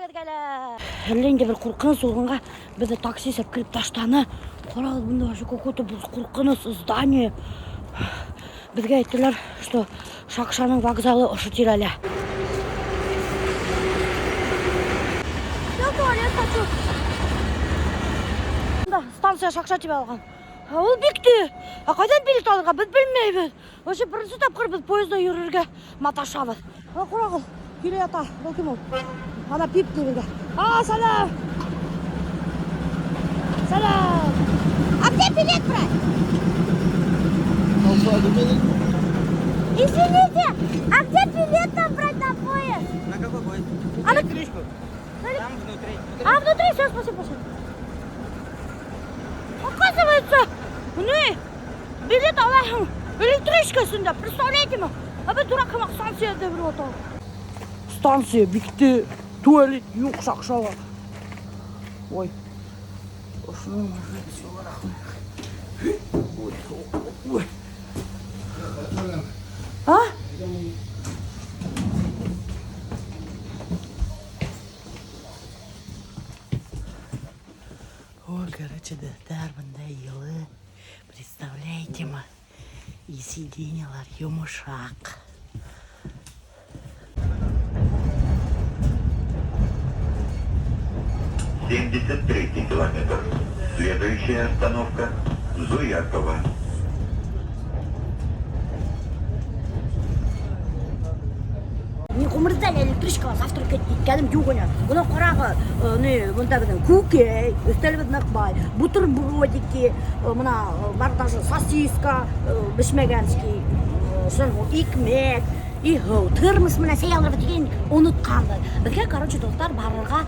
Әлемде бір қорқыныс болғанға бізді такси сап кіріп таштаны. Қарағыз, бұнда вообще какой-то бір қорқыныс здание. Бізге айттылар, что Шақшаның вокзалы ұшытыр әлі. Я туалет хочу. Станция Шақша тебе алған. Ол бекті. Қайдан билет алырға біз білмейбіз. Вообще бірінші тапқыр біз поезда жүрерге маташабыз. Қарағыз, келе ата, бұл кім ол? Ана пип дебеге. Салам! Салам! А где билет брать? Извините, а где билет там брать на поезд? На какой поезд? Электричку. Там внутри. Внутри? Все, спасибо. Оказывается, билет алайым электричкасында, представляете ма? А біз дуракамақ станцияда бір отау. Станция бекті, туалет жоқ Шақшаға. Ой. Осының мәжлесі оларақын. Ой. Ой, короче, достар мындай елы. Представляете ма? И сиденьялар юмушақ. 73-й километр. Следующая остановка Зуякова. Мен ғұмырдан электричкаға завтра кәдім жүгіне. Бұны қарағы, мұнда біздің көкей, үстелі бай, бутербродики, мұна бар даже сосиска, бішмегенский, икмек, термос мына сеялар деген ұнытқанды. Бізге, короче, достар барырға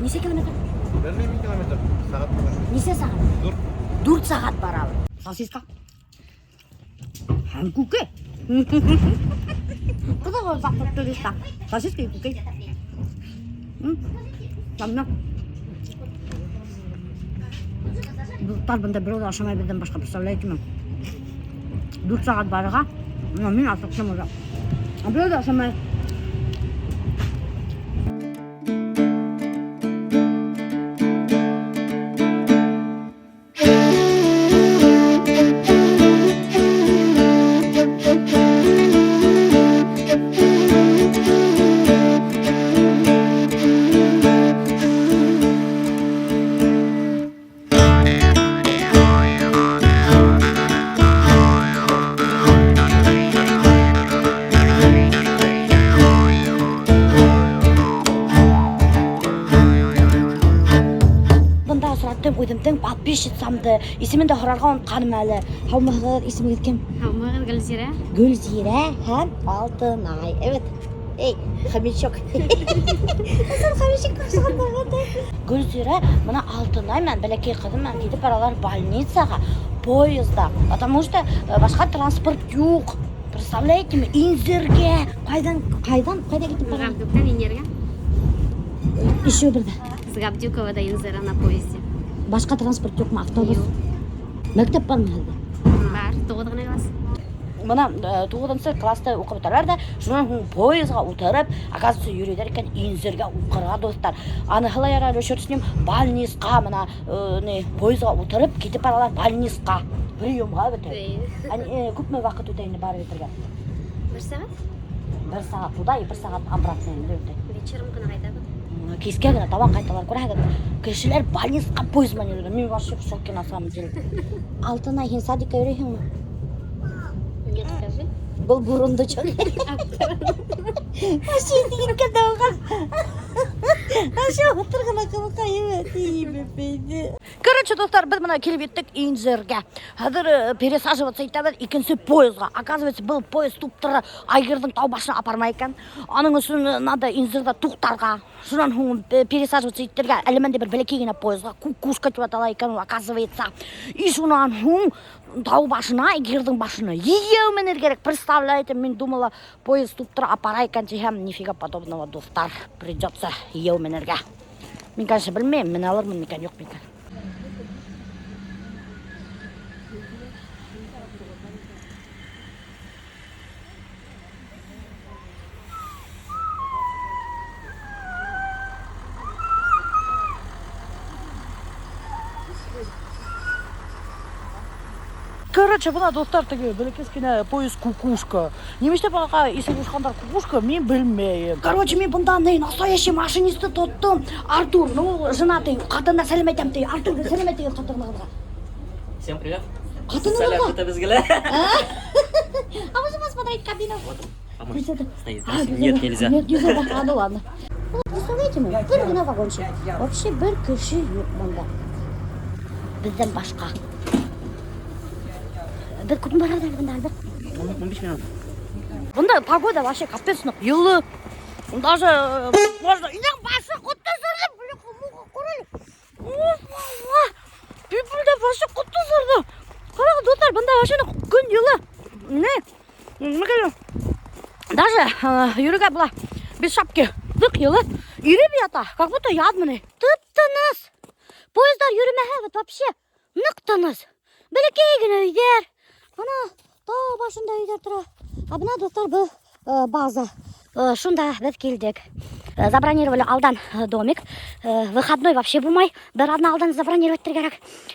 несе километр? 1 километр. Сағат барады. Несе сағат? 4 сағат барады. Сосиска? Хан көке? Куда вы завтра листа? Сосиски и куки. Tamam. Dostlar bunda bir aşamaya birden başka представляете mi? 4 saat barığa. Мен asıqsam olacaq. Bir aşamaya подписчицамды, есімінде құрарға ұнтқаным әлі. Хаумағыр есімі кеткем? Хаумағыр Гүлзира. Гүлзира һәм Алтынай. Evet. Ey, хомячок. Sen хомячок көрсіңді. Гүлзира, мұна Алтынай мен бәлекей қызым мен кетіп баралар больницаға, поезда. Потому что башқа транспорт жоқ. Представляете ми? Инзерге. Қайда кетіп баралар? Габдюктан Инерге. Еще бірді. С Габдюкова до Инзера на поезде. Башқа транспорт жоқ ма? Автобус? Мектеп бар ма әлде? Бар, 9-ғы класс. Мына 9-шы класста оқып отырар да, шунан поезға отырып, оказывается, үйредер екен Инзерге оқырға достар. Анықылай арал өшірсінем больницқа, мына поезға отырып, кетіп баралар больницқа. Приемға бітір. Көп ме вақыт өтейіні барып етірген? 1 сағат? 1 сағат туда и 1 сағат обратно енді өтейін. Вечерім күні қайтады. Кеске гына табан қайталар көрәді. Кешелер больницқа поезмен жүрген. Мен вообще в шоке на самом деле. Алтынай, сен садикқа үйрейсің ме? Нет, скажи. Бұл бұрынды чөк. Вообще дейін кәдауға. Вообще отырғына қылыққа емет. Короче, достар, біз мұна келіп еттік Инзерге. Қазір пересаживаться етті екінші поезға. Оказывается, бұл поезд туптыры айғырдың тау башына апармай екен. Аның үшін надо Инзерда туқтарға. Шунан пересаживаться еттерге әліменде бір бәлекейгіне поезға кукушка чуатала екен, оказывается. И шунан тау башына, айғырдың башына еуменер керек. Представляете, мен думала, поезд туптыры апарай екен тегем, нифига подобного, достар. Придется еуменерге. Мен, конечно, білмеймін, мен алырмын, мекен жоқ мекен. Короче, мына достар теге бәләкәскенә поезд кукушка. Немеште бага исем кушкандар кукушка, мен белмәйм. Короче, мен бунда настоящий машинистты тоттым. Артур, ну женатый, катына сәлем әйтәм ти. Артур, сәлем әйт катыныгызга. Всем привет. Катыныгызга. Салют, это безгілі. А можем посмотреть кабину? А может, стоит? А, Нет, нельзя. Нет, нельзя. А, ну ладно. Представляете, мы бір гына вагончик. Вообще бір кеше юк мында. Бізден башка. Бір күн барады бында Альберт. 15 минут. Бunda погода вообще капец нық. Йылы. Даже можно инек башы құтты сырды. Бляха, муха, көрелі. Пипілді башы құтты сырды. Қарағы достар, бunda вообще күн йылы. Даже юріге бұла без шапки. Дық йылы. Иреп ята, как будто ядмыны. Тып-тыныс. Поездар йürümәһе вот вообще нық тыныс. Бәләкәй генә өйдер. Ана тау башында өйдер тора. А бuna достар бұл база. Шунда біз келдік. Забронировали алдан домик. Выходной вообще булмай. Бір адна алдан забронировать керек.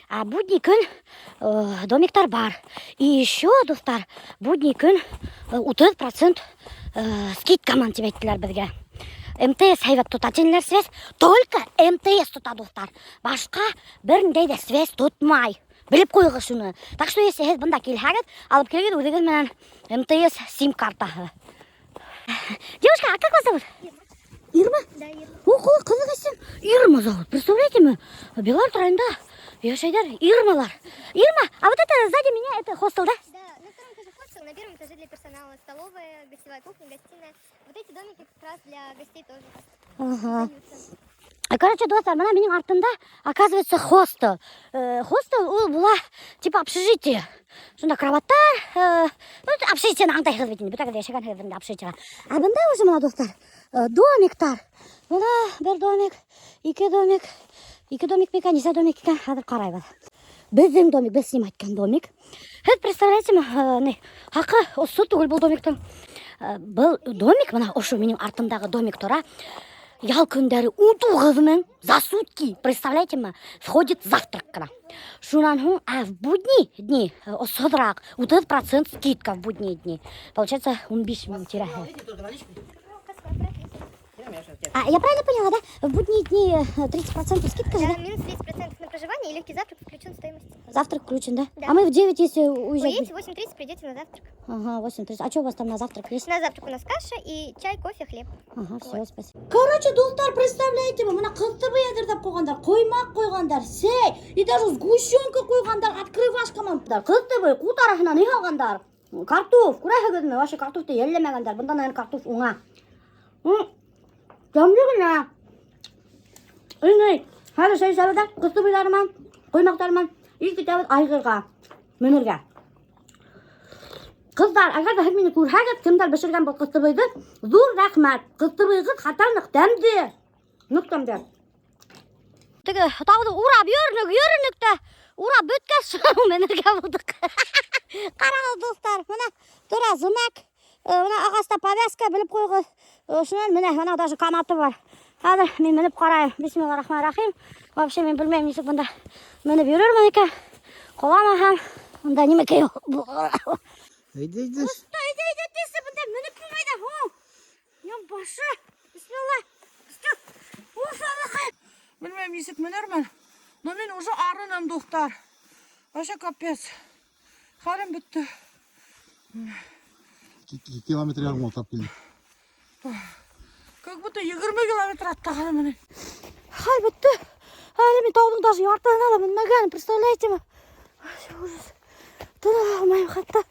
А будний күн домиктар бар. И еще достар будний күн 30% скидкаман деп әйттілер бізге. МТС hayvat tutacınlar связь. Только МТС тута достар. Башка біріндей де связь tutmay. Біліп қойғы шуны. Так что если сіз бұнда келхәгіз, алып келгіз өдегіз менен МТС сим-карта. Девушка, а как вас зовут? Ирма? Да, Ирма. Ого, қызық есім. Ирма зовут. Представляете, мы Белар районында яшайдар Ирмалар. Ирма, а вот это сзади меня, это хостел, да? Да, на втором этаже хостел, на первом этаже для персонала столовая, гостевая кухня, гостиная. Вот эти домики как раз для гостей тоже. Ага. Короче, достар, мына менің артында, оказывается, хостел. Хостел ол була типа общежитие. Шунда кроваттар, общежитиені аңдай қыз бетін, бұта кәде шаған қыз общежитиеға. А бұнда уже мына достар, домиктар. Мына бір домик, екі домик мека, неса домик екен, қазір қарайбыз. Біздің домик, біз сим айтқан домик. Сіз представляете ме, хақы осы түгіл бұл домиктің. Бұл домик, мына ошу менің артымдағы домик тұра. Ял күндері 30 мың за сутки, представляете ме, входит завтрак кана. Шунан хун, а в будни дни, осыдырақ, 30% скидка в будни дни. Получается, 15 мың тирахи. А, я правильно поняла, да? В будние дни 30% скидка же, Да, да? минус 30% на проживание и легкий завтрак включен в стоимость. Завтрак включен, да? Да. А мы в 9, если уезжать. Уедете, в 8:30 придете на завтрак. Ага, 8:30. А что у вас там на завтрак есть? На завтрак у нас каша и чай, кофе, хлеб. Ага, все, спасибо. Короче, достар, представляете, мына кызды ядырдап қойғандар, қоймақ қойғандар, сәй, и даже сгущенка қойғандар, открывашка мамдар. Кызды қу тарafынан не алғандар? Картоф, көрәсіңіз, вообще картофты елемегендар. Бұнда, наверное, картоф оңа. Жамдығына. Үйней, хәзір сәй сәбіда кызды бұйларыман, қоймақтарыман, ешкі тәбіт айғырға, мүнірге. Қыздар, agar da siz meni ko'rsangiz, kimdir pishirgan bu qistig'ini, zo'r rahmat. Qistig'ingiz xatarliq damdi. Nuqtamda. Tigi tog'ni urab yurnikda, urab o'tkaz menga bo'ldik. Qarang do'stlar, mana to'ra zumak, mana og'asta повязка bilib qo'ygi. Shundan mana даже kanati bor. Hozir men minib qarayim. Bismillahirrohmanirrohim. Вообще men bilmayman, nechuk bunda minib yurarman ekan. Qolama ham. Unda nima yo'q. Иди. Iди desa bunda minib bo'lmaydi. Yon boshi. Bismillah. Bilmem yesip minirmen. Но мен уже арынам, достар. Вообще капец. Halim bitti. 2 kilometre yarım otap geldi. Как будто 20 kilometre attı mene. Hal bitti. Hali men tog'ning даже yartini ala bilmagan, представляете ме? Ужас. Туда olmayim hatta.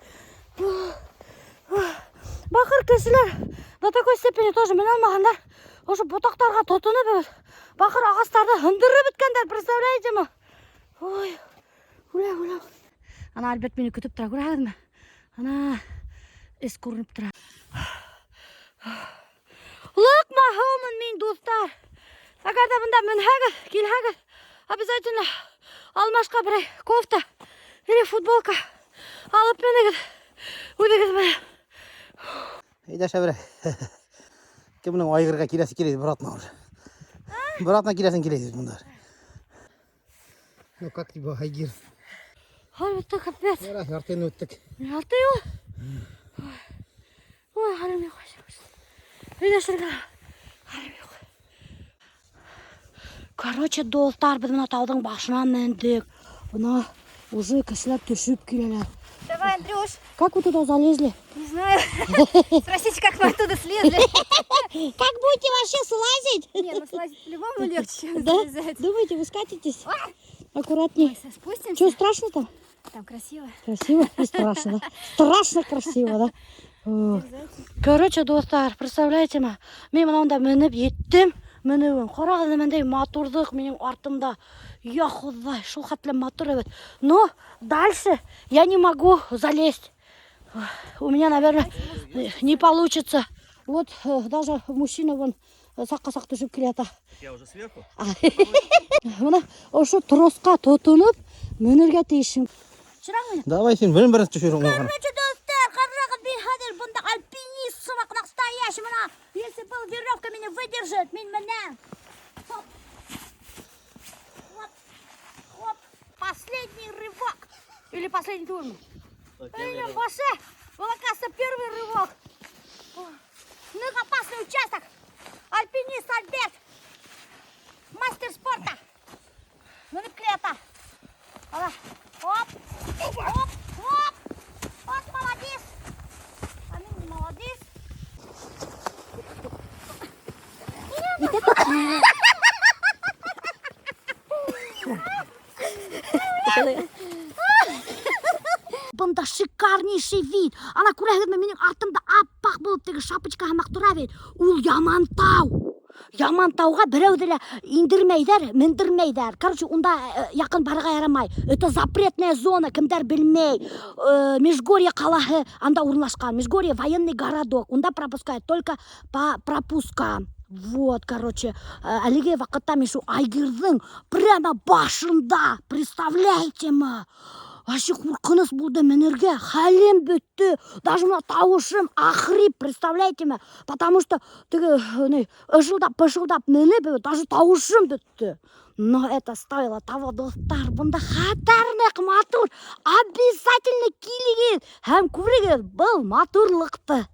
Бақыр кісілер до такой степени тоже міне алмағандар. Уже бұтақтарға тұтынып, бақыр ағастарды хүндіріп біткендер, представляете ме? Ой, уля. Ана Альберт мені күтіп тұра, көрәді ме? Ана ес көрініп тұра. Лықма хаумын мен достар. Агарда бұнда мінхәгіз, келхәгіз, обязательно алмашқа бірай кофта или футболка алып менегіз. Өдегіз мені. Иди шабре. Кімнің айғырға келесі келеді бұратына уже. Бұратына келесін келеді бұндар. Ну как тебе айгир? Әлбетте капец. Яртыны өттік. Алты ел. Ой, халім жоқ. Үйлесірге. Халім жоқ. Короче, достар, біз мына таудың башынан мендік. Бұна уже кісілер түшіп келелер. Давай, Андрюш. Как вы туда залезли? Не знаю. Спросите, как мы оттуда слезли. Как будете вообще слазить? Не, ну слазить по-любому легче, чем Да? залезать. Думаете, вы скатитесь? Аккуратней. Спустимся. Что, страшно там? Там красиво. Красиво и страшно, да? Страшно красиво, да? О. Короче, достар, представляете ма? Мен мынанда мініп еттім. Мінуін. Қарағызы мендей мотордық менің артымда. Я Худай, шо хатлы мотор evet. Но дальше я не могу залезть. У меня, наверное, не получится. Вот даже мужчина вон саққа-сақ түсіп келеді. Я уже сверху? Мына ошо тросқа тұтынып мінерге тиішім. Шырақ мені? Давай сен бірін-бірін түшірің оған. Короче, достар, қарағыз мен қазір бұнда альпинист сынақ настоящий мына. Если был веревка меня выдержит, мен міне. Хоп. Вот. Хоп. Последний рывок. Или последний турн. Или вообще, был, оказывается, первый рывок. Ну, опасный участок. Альпинист Альберт. Мастер спорта. Ну, не клета. Оп. Оп. Оп. Оп. Вот молодец. А ну, не молодец. Бұнда шикарнейший вид. Ана көрәгідме менің артымда аппақ болып тегі шапочка хамақ тұра бет. Ол Ямантау. Ямантауға біреуді индірмейдер, міндірмейдер. Короче, онда яқын барға ярамай. Это запретная зона, кімдер білмей. Межгорье қалағы анда орналасқан. Межгорье военный городок. Онда пропускают только по пропускам. Вот, короче, әліге вақытта мен шу айгырдың прямо башында. Представляете ма? Вообще қорқыныс болды мінерге, халем бітті, даже мына тауышым ахрип, представляете ме? Потому что ышылдап мініп, даже тауышым бітті. Но это стоило того, достар, бұнда хатарнық мотор, обязательно килеген, һәм көреген бұл моторлықты.